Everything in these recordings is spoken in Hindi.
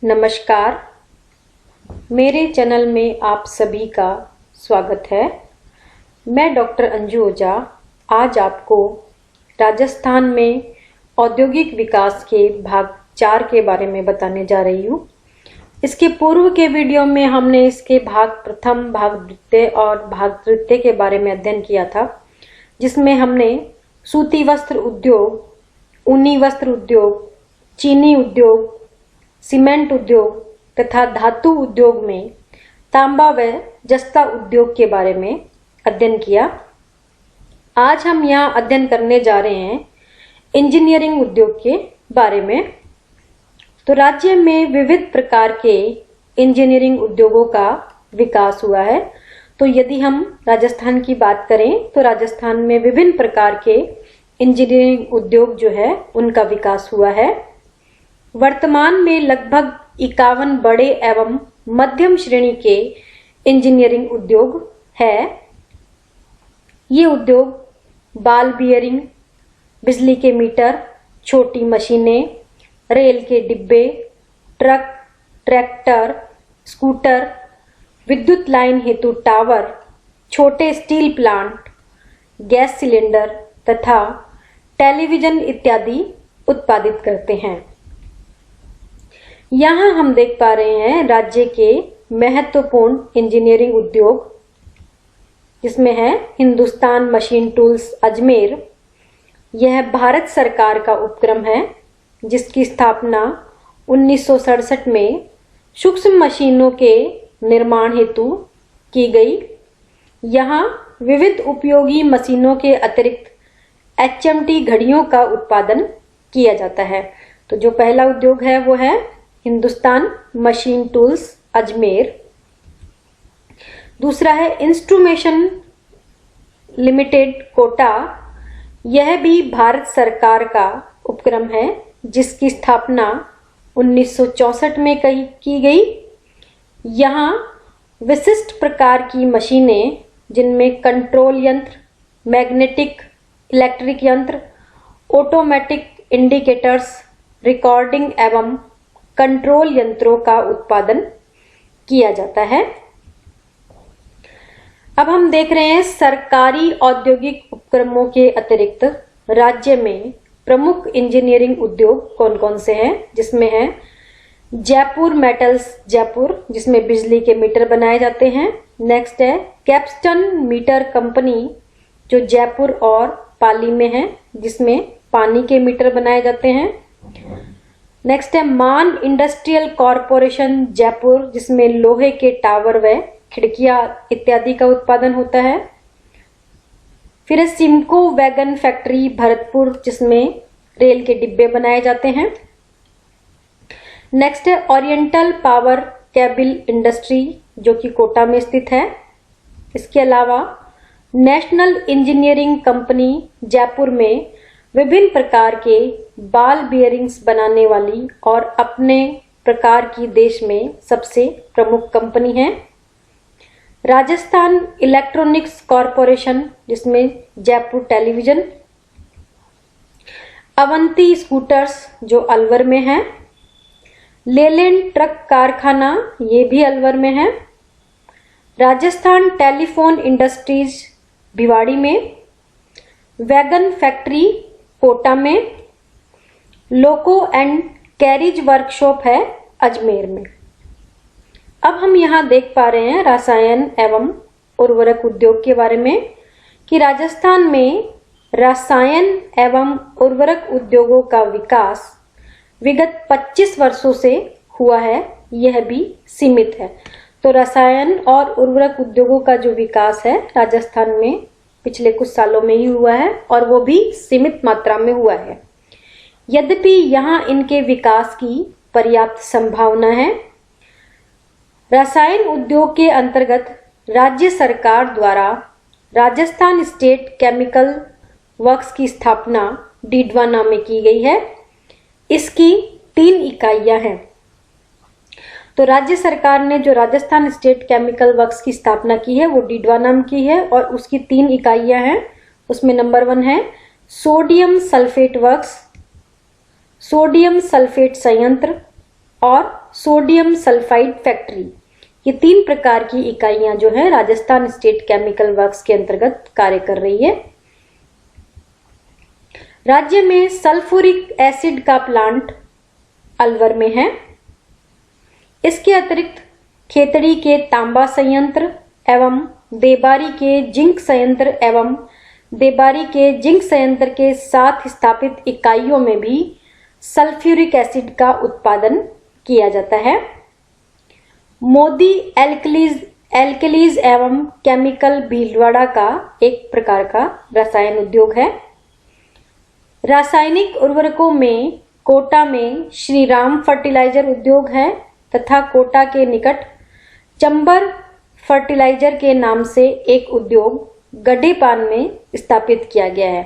नमस्कार, मेरे चैनल में आप सभी का स्वागत है। मैं डॉक्टर अंजू ओझा आज आपको राजस्थान में औद्योगिक विकास के भाग 4 के बारे में बताने जा रही हूँ। इसके पूर्व के वीडियो में हमने इसके भाग प्रथम, भाग द्वितीय और भाग तृतीय के बारे में अध्ययन किया था, जिसमें हमने सूती वस्त्र उद्योग, ऊनी वस्त्र उद्योग, चीनी उद्योग, सीमेंट उद्योग तथा धातु उद्योग में तांबा व जस्ता उद्योग के बारे में अध्ययन किया। आज हम यहाँ अध्ययन करने जा रहे हैं इंजीनियरिंग उद्योग के बारे में। तो राज्य में विविध प्रकार के इंजीनियरिंग उद्योगों का विकास हुआ है। तो यदि हम राजस्थान की बात करें तो राजस्थान में विभिन्न प्रकार के इंजीनियरिंग उद्योग जो है उनका विकास हुआ है। वर्तमान में लगभग 51 बड़े एवं मध्यम श्रेणी के इंजीनियरिंग उद्योग है। ये उद्योग बॉल बियरिंग, बिजली के मीटर, छोटी मशीनें, रेल के डिब्बे, ट्रक, ट्रैक्टर, स्कूटर, विद्युत लाइन हेतु टावर, छोटे स्टील प्लांट, गैस सिलेंडर तथा टेलीविजन इत्यादि उत्पादित करते हैं। यहाँ हम देख पा रहे हैं राज्य के महत्वपूर्ण इंजीनियरिंग उद्योग, जिसमें है हिंदुस्तान मशीन टूल्स अजमेर। यह भारत सरकार का उपक्रम है, जिसकी स्थापना 1967 में सूक्ष्म मशीनों के निर्माण हेतु की गई। यहाँ विविध उपयोगी मशीनों के अतिरिक्त HMT घड़ियों का उत्पादन किया जाता है। तो जो पहला उद्योग है वो है हिंदुस्तान मशीन टूल्स अजमेर। दूसरा है इंस्ट्रूमेशन लिमिटेड कोटा। यह भी भारत सरकार का उपक्रम है, जिसकी स्थापना 1964 में की गई। यहाँ विशिष्ट प्रकार की मशीनें, जिनमें कंट्रोल यंत्र, मैग्नेटिक, इलेक्ट्रिक यंत्र, ऑटोमेटिक इंडिकेटर्स, रिकॉर्डिंग एवं कंट्रोल यंत्रों का उत्पादन किया जाता है। अब हम देख रहे हैं सरकारी औद्योगिक उपक्रमों के अतिरिक्त राज्य में प्रमुख इंजीनियरिंग उद्योग कौन कौन से हैं, जिसमें है जयपुर मेटल्स जयपुर, जिसमें बिजली के मीटर बनाए जाते हैं। नेक्स्ट है कैप्स्टन मीटर कंपनी, जो जयपुर और पाली में है, जिसमें पानी के मीटर बनाए जाते हैं। नेक्स्ट है मान इंडस्ट्रियल कॉरपोरेशन जयपुर, जिसमें लोहे के टावर व खिड़कियां इत्यादि का उत्पादन होता है। फिर है सिमको वैगन फैक्ट्री भरतपुर, जिसमें रेल के डिब्बे बनाए जाते हैं। नेक्स्ट है ओरिएंटल पावर केबल इंडस्ट्री, जो कि कोटा में स्थित है। इसके अलावा नेशनल इंजीनियरिंग कंपनी जयपुर में विभिन्न प्रकार के बॉल बियरिंग्स बनाने वाली और अपने प्रकार की देश में सबसे प्रमुख कंपनी है। राजस्थान इलेक्ट्रॉनिक्स कॉरपोरेशन, जिसमें जयपुर टेलीविजन। अवंती स्कूटर्स, जो अलवर में है। लेलैंड ट्रक कारखाना, ये भी अलवर में है। राजस्थान टेलीफोन इंडस्ट्रीज भिवाड़ी में। वैगन फैक्ट्री कोटा में। लोको एंड कैरिज वर्कशॉप है अजमेर में। अब हम यहाँ देख पा रहे हैं रसायन एवं उर्वरक उद्योग के बारे में, कि राजस्थान में रसायन एवं उर्वरक उद्योगों का विकास विगत 25 वर्षों से हुआ है, यह भी सीमित है। तो रसायन और उर्वरक उद्योगों का जो विकास है राजस्थान में पिछले कुछ सालों में ही हुआ है, और वो भी सीमित मात्रा में हुआ है। यद्यपि यहाँ इनके विकास की पर्याप्त संभावना है। रसायन उद्योग के अंतर्गत राज्य सरकार द्वारा राजस्थान स्टेट केमिकल वर्क्स की स्थापना डीडवाना में की गई है। इसकी 3 इकाइयां हैं। तो राज्य सरकार ने जो राजस्थान स्टेट केमिकल वर्क्स की स्थापना की है वो डीडवाना में की है, और उसकी 3 इकाइयां हैं। उसमें नंबर 1 है sodium sulphate works, sodium sulphate संयंत्र, और सोडियम सल्फाइड फैक्ट्री। ये 3 प्रकार की इकाइयां जो है राजस्थान स्टेट केमिकल वर्क्स के अंतर्गत कार्य कर रही है। राज्य में सल्फ्यूरिक एसिड का प्लांट अलवर में है। इसके अतिरिक्त खेतड़ी के तांबा संयंत्र एवं देबारी के जिंक संयंत्र एवं देबारी के जिंक संयंत्र के साथ स्थापित इकाइयों में भी सल्फ्यूरिक एसिड का उत्पादन किया जाता है। मोदी एल्कलीज एवं केमिकल भीलवाड़ा का एक प्रकार का रसायन उद्योग है। रासायनिक उर्वरकों में कोटा में श्री राम फर्टिलाइजर उद्योग है तथा कोटा के निकट चंबर फर्टिलाइजर के नाम से एक उद्योग गड्ढेपान में स्थापित किया गया है।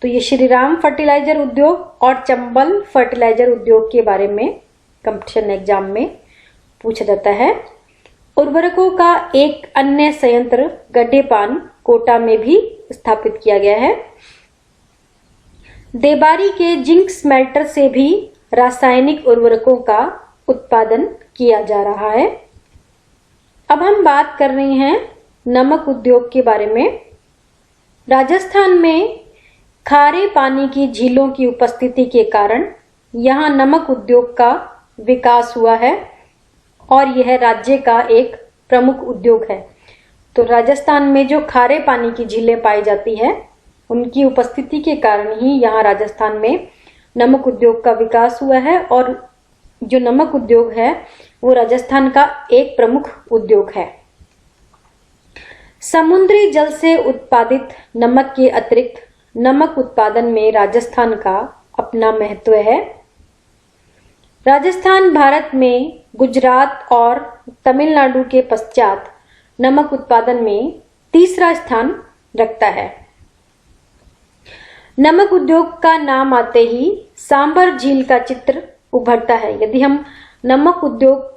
तो ये श्री राम फर्टिलाइजर उद्योग और चंबल फर्टिलाइजर उद्योग के बारे में कंपटीशन एग्जाम में पूछा जाता है। उर्वरकों का एक अन्य संयंत्र गड्ढेपान कोटा में भी स्थापित किया गया है। देबारी के जिंक स्मेल्टर से भी रासायनिक उर्वरकों का उत्पादन किया जा रहा है। अब हम बात कर रहे हैं नमक उद्योग के बारे में। राजस्थान में खारे पानी की झीलों की उपस्थिति के कारण यहाँ नमक उद्योग का विकास हुआ है और यह राज्य का एक प्रमुख उद्योग है। तो राजस्थान में जो खारे पानी की झीलें पाई जाती है उनकी उपस्थिति के कारण ही यहाँ राजस्थान में नमक उद्योग का विकास हुआ है और जो नमक उद्योग है वो राजस्थान का एक प्रमुख उद्योग है। समुद्री जल से उत्पादित नमक के अतिरिक्त नमक उत्पादन में राजस्थान का अपना महत्व है। राजस्थान भारत में गुजरात और तमिलनाडु के पश्चात नमक उत्पादन में तीसरा स्थान रखता है। नमक उद्योग का नाम आते ही सांबर झील का चित्र उभरता है। यदि हम नमक उद्योग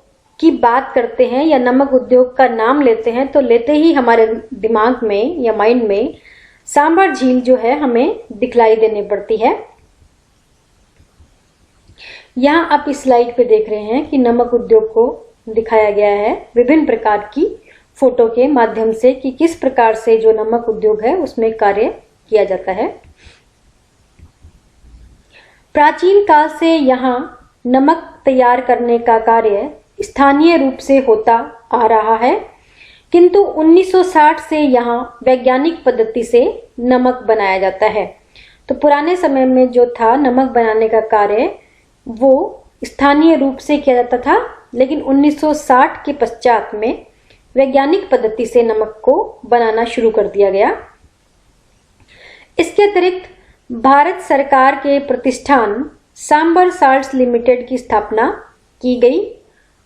की बात करते हैं या नमक उद्योग का नाम लेते हैं तो लेते ही हमारे दिमाग में या माइंड में सांबर झील जो है हमें दिखलाई देने पड़ती है। यहाँ आप इस स्लाइड पे देख रहे हैं कि नमक उद्योग को दिखाया गया है विभिन्न प्रकार की फोटो के माध्यम से कि किस प्रकार से जो नमक उद्योग है उसमें कार्य किया जाता है। प्राचीन काल से यहाँ नमक तैयार करने का कार्य स्थानीय रूप से होता आ रहा है, किंतु 1960 से यहाँ वैज्ञानिक पद्धति से नमक बनाया जाता है। तो पुराने समय में जो था नमक बनाने का कार्य वो स्थानीय रूप से किया जाता था, लेकिन 1960 के पश्चात में वैज्ञानिक पद्धति से नमक को बनाना शुरू कर दिया गया। इसके अतिरिक्त भारत सरकार के प्रतिष्ठान सांबर साल्ट्स लिमिटेड की स्थापना की गई।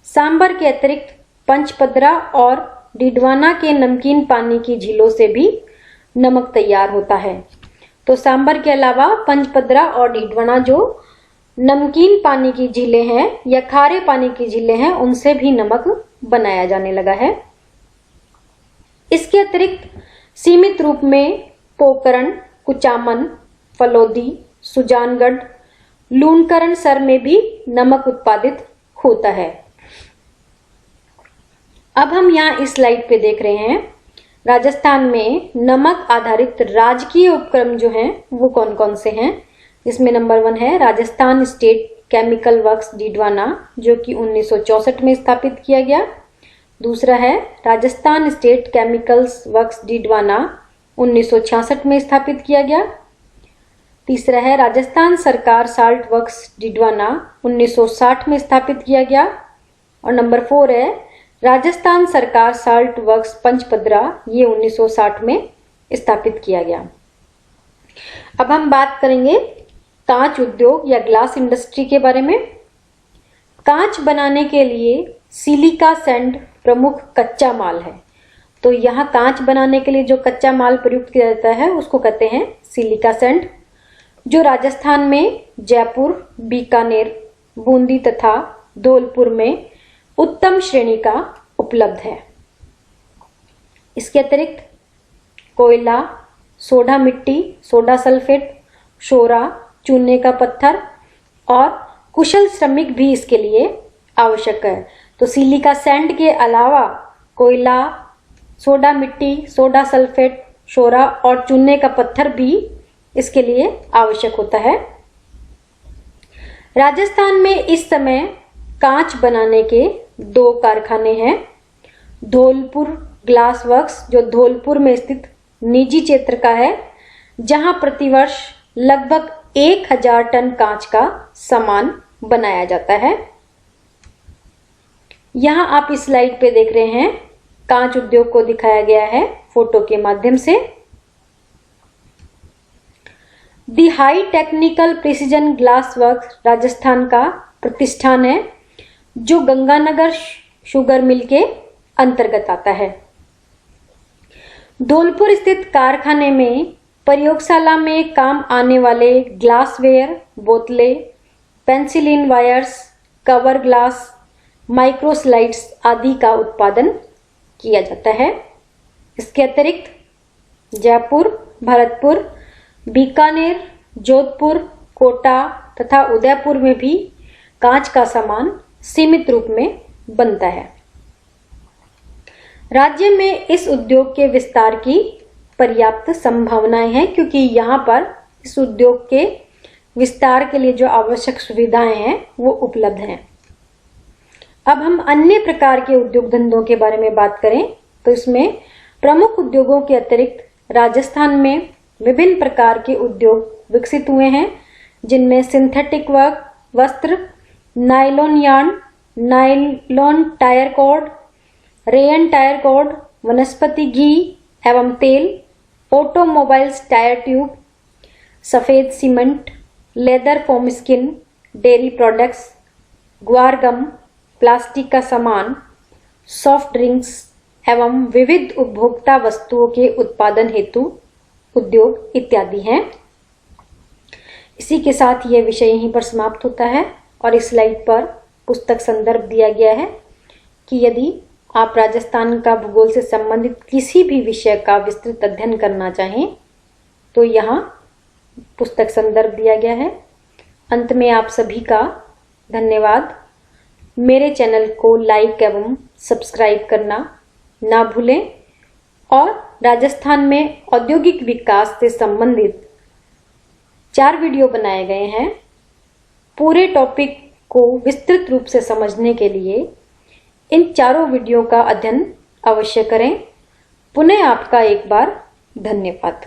सांबर के अतिरिक्त पंचपदरा और डिडवाना के नमकीन पानी की झीलों से भी नमक तैयार होता है। तो सांबर के अलावा पंचपदरा और डिडवाना जो नमकीन पानी की झीलें हैं या खारे पानी की झीलें हैं उनसे भी नमक बनाया जाने लगा है। इसके अतिरिक्त सीमित रूप में पोकरण, कुचामन, फलोदी, सुजानगढ़, लूणकरण सर में भी नमक उत्पादित होता है। अब हम यहाँ इस स्लाइड पे देख रहे हैं राजस्थान में नमक आधारित राजकीय उपक्रम जो हैं वो कौन कौन से हैं। इसमें नंबर 1 है Rajasthan state chemical works Didwana जो कि 1964 में स्थापित किया गया। दूसरा है Rajasthan state chemicals works Didwana 1966 में स्थापित किया गया। तीसरा है राजस्थान सरकार साल्ट वर्क्स डिडवाना 1960 में स्थापित किया गया। और नंबर 4 है राजस्थान सरकार साल्ट वर्क्स पंचपदरा, ये 1960 में स्थापित किया गया। अब हम बात करेंगे कांच उद्योग या ग्लास इंडस्ट्री के बारे में। कांच बनाने के लिए सिलिका सैंड प्रमुख कच्चा माल है। तो यहाँ कांच बनाने के लिए जो कच्चा माल प्रयुक्त किया जाता है उसको कहते हैं सिलिका सैंड, जो राजस्थान में जयपुर, बीकानेर, बूंदी तथा धौलपुर में उत्तम श्रेणी का उपलब्ध है। इसके अतिरिक्त कोयला, सोडा मिट्टी, सोडा सल्फेट, शोरा, चूने का पत्थर और कुशल श्रमिक भी इसके लिए आवश्यक है। तो सिलिका सैंड के अलावा कोयला, सोडा मिट्टी, सोडा सल्फेट, शोरा और चूने का पत्थर भी इसके लिए आवश्यक होता है। राजस्थान में इस समय कांच बनाने के 2 कारखाने हैं। धौलपुर ग्लास वर्क्स, जो धौलपुर में स्थित निजी क्षेत्र का है, जहां प्रतिवर्ष लगभग 1000 टन कांच का सामान बनाया जाता है। यहां आप इस स्लाइड पे देख रहे हैं, कांच उद्योग को दिखाया गया है फोटो के माध्यम से। The high technical precision glass works Rajasthan का प्रतिष्ठान है, जो गंगानगर शुगर मिल के अंतर्गत आता है। धौलपुर स्थित कारखाने में प्रयोगशाला में काम आने वाले ग्लासवेयर, बोतलें, पेंसिलिन वायर्स, कवर ग्लास, माइक्रोस्लाइड्स आदि का उत्पादन किया जाता है। इसके अतिरिक्त जयपुर, भरतपुर, बीकानेर, जोधपुर, कोटा तथा उदयपुर में भी कांच का सामान सीमित रूप में बनता है। राज्य में इस उद्योग के विस्तार की पर्याप्त संभावनाएं हैं, क्योंकि यहाँ पर इस उद्योग के विस्तार के लिए जो आवश्यक सुविधाएं हैं वो उपलब्ध हैं। अब हम अन्य प्रकार के उद्योग धंधों के बारे में बात करें तो इसमें प्रमुख उद्योगों के अतिरिक्त राजस्थान में विभिन्न प्रकार के उद्योग विकसित हुए हैं, जिनमें सिंथेटिक वस्त्र, nylon yarn, nylon tyre cord, rayon tyre cord, वनस्पति घी एवं तेल, ऑटोमोबाइल्स टायर ट्यूब, सफेद cement, leather foam skin, dairy products, guar gum, plastic का सामान, सॉफ्ट ड्रिंक्स एवं विविध उपभोक्ता वस्तुओं के उत्पादन हेतु उद्योग इत्यादि हैं। इसी के साथ यह विषय यहीं पर समाप्त होता है और इस स्लाइड पर पुस्तक संदर्भ दिया गया है कि यदि आप राजस्थान का भूगोल से संबंधित किसी भी विषय का विस्तृत अध्ययन करना चाहें तो यहाँ पुस्तक संदर्भ दिया गया है। अंत में आप सभी का धन्यवाद। मेरे चैनल को लाइक एवं सब्सक्राइब करना ना भूलें और राजस्थान में औद्योगिक विकास से संबंधित 4 वीडियो बनाए गए हैं। पूरे टॉपिक को विस्तृत रूप से समझने के लिए इन 4 वीडियो का अध्ययन अवश्य करें। पुनः आपका एक बार धन्यवाद।